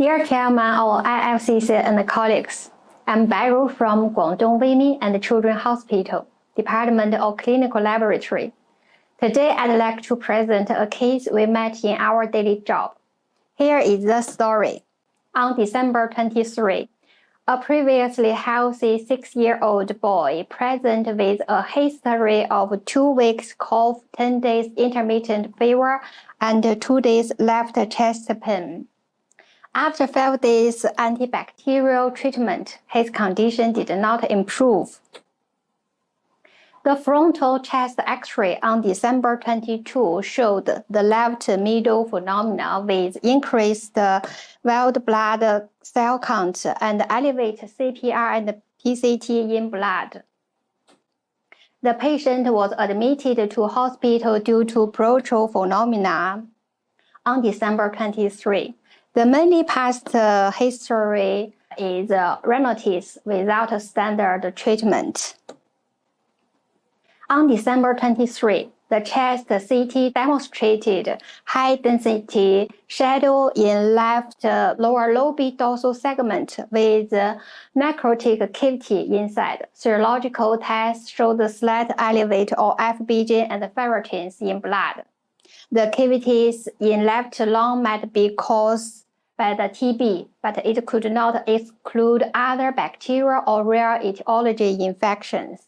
Dear Chairman of IFCC and colleagues, I'm Bairu from Guangdong Women and Children Hospital, Department of Clinical Laboratory. Today, I'd like to present a case we met in our daily job. Here is the story. On December 23, a previously healthy 6-year-old boy present with a history of 2 weeks cough, 10 days intermittent fever, and 2 days left chest pain. After 5 days antibacterial treatment, his condition did not improve. The frontal chest X-ray on December 22 showed the left middle phenomena with increased wild blood cell count and elevated CPR and PCT in blood. The patient was admitted to hospital due to bronchial phenomena on December 23. The mainly past history is rhinitis without standard treatment. On December 23, the chest CT demonstrated high-density shadow in left lower lobe dorsal segment with necrotic cavity inside. Serological tests showed the slight elevate of FBJ and ferritins in blood. The cavities in left lung might be caused by the TB, but it could not exclude other bacterial or rare etiology infections.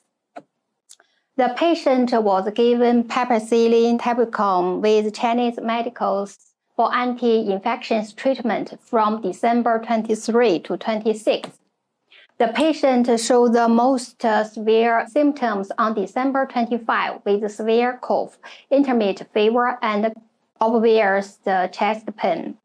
The patient was given piperacillin tablicon with Chinese medicals for anti-infections treatment from December 23 to 26. The patient showed the most severe symptoms on December 25 with severe cough, intermittent fever, and obvious chest pain.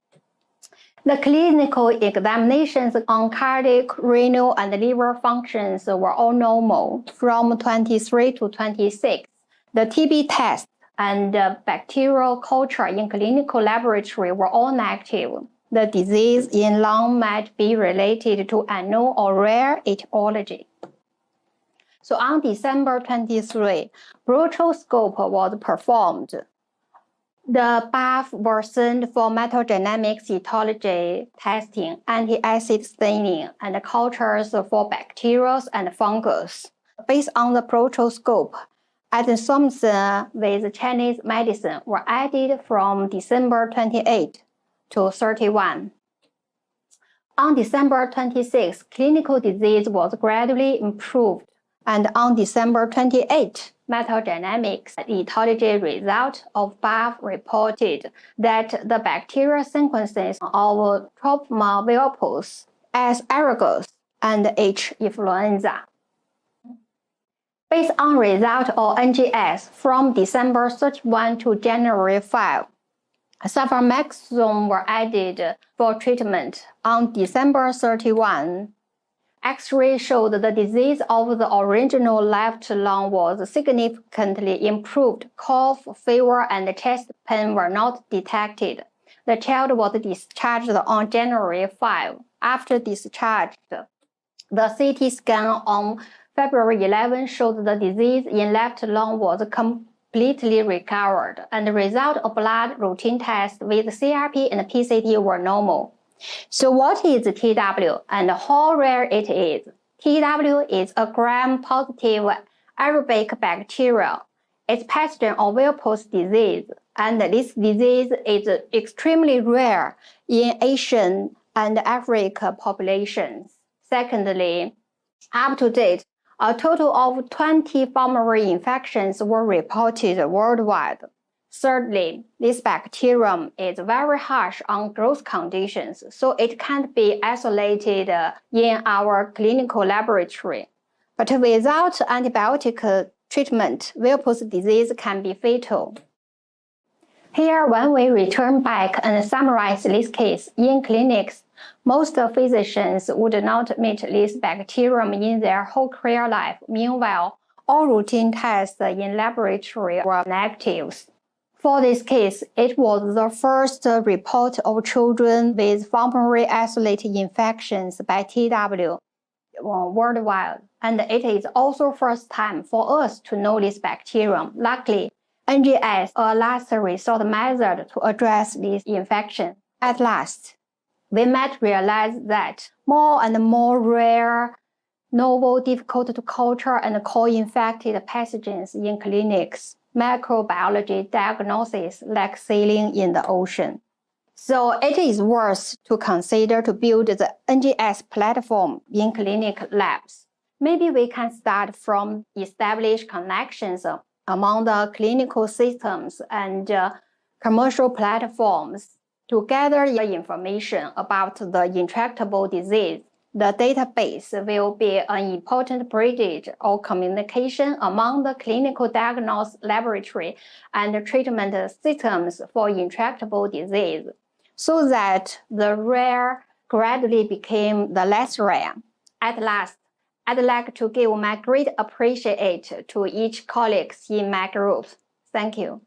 The clinical examinations on cardiac, renal, and liver functions were all normal from 23 to 26. The TB test and bacterial culture in clinical laboratory were all negative. The disease in lung might be related to unknown or rare etiology. So on December 23, bronchoscope was performed. The bath were sent for metadynamic cytology testing, anti-acid staining, and cultures for bacteria and fungus. Based on the bronchoscope, azithromycin with Chinese medicine were added from December 28 to 31. On December 26, clinical disease was gradually improved, and on December 28, metadynamics etiology result of bath reported that the bacterial sequences of Tropheryma whipplei, S. aerogus, and H. influenza. Based on result of NGS from December 31 to January 5, sulfamethoxam were added for treatment on December 31. X-ray showed the disease of the original left lung was significantly improved. Cough, fever, and chest pain were not detected. The child was discharged on January 5. After discharge, the CT scan on February 11 showed the disease in left lung was completely recovered, and the result of blood routine tests with CRP and PCT were normal. So what is TW and how rare it is? TW is a gram-positive aerobic bacteria. It's pathogen of Whipple's disease, and this disease is extremely rare in Asian and African populations. Secondly, up to date, a total of 20 pulmonary infections were reported worldwide. Thirdly, this bacterium is very harsh on growth conditions, so it can't be isolated in our clinical laboratory. But without antibiotic treatment, Whipple's disease can be fatal. Here, when we return back and summarize this case, in clinics, most physicians would not meet this bacterium in their whole career life. Meanwhile, all routine tests in laboratory were negatives. For this case, it was the first report of children with pulmonary isolated infections by TW worldwide, and it is also first time for us to know this bacterium. Luckily, NGS, a last resort method to address this infection. At last, we might realize that more and more rare, novel, difficult to culture and co-infected pathogens in clinics, microbiology diagnosis like sailing in the ocean. So it is worth to consider to build the NGS platform in clinic labs. Maybe we can start from establish connections among the clinical systems and commercial platforms to gather information about the intractable disease. The database will be an important bridge or communication among the clinical diagnosis laboratory and treatment systems for intractable disease, so that the rare gradually became the less rare. At last, I'd like to give my great appreciation to each colleague in my group. Thank you.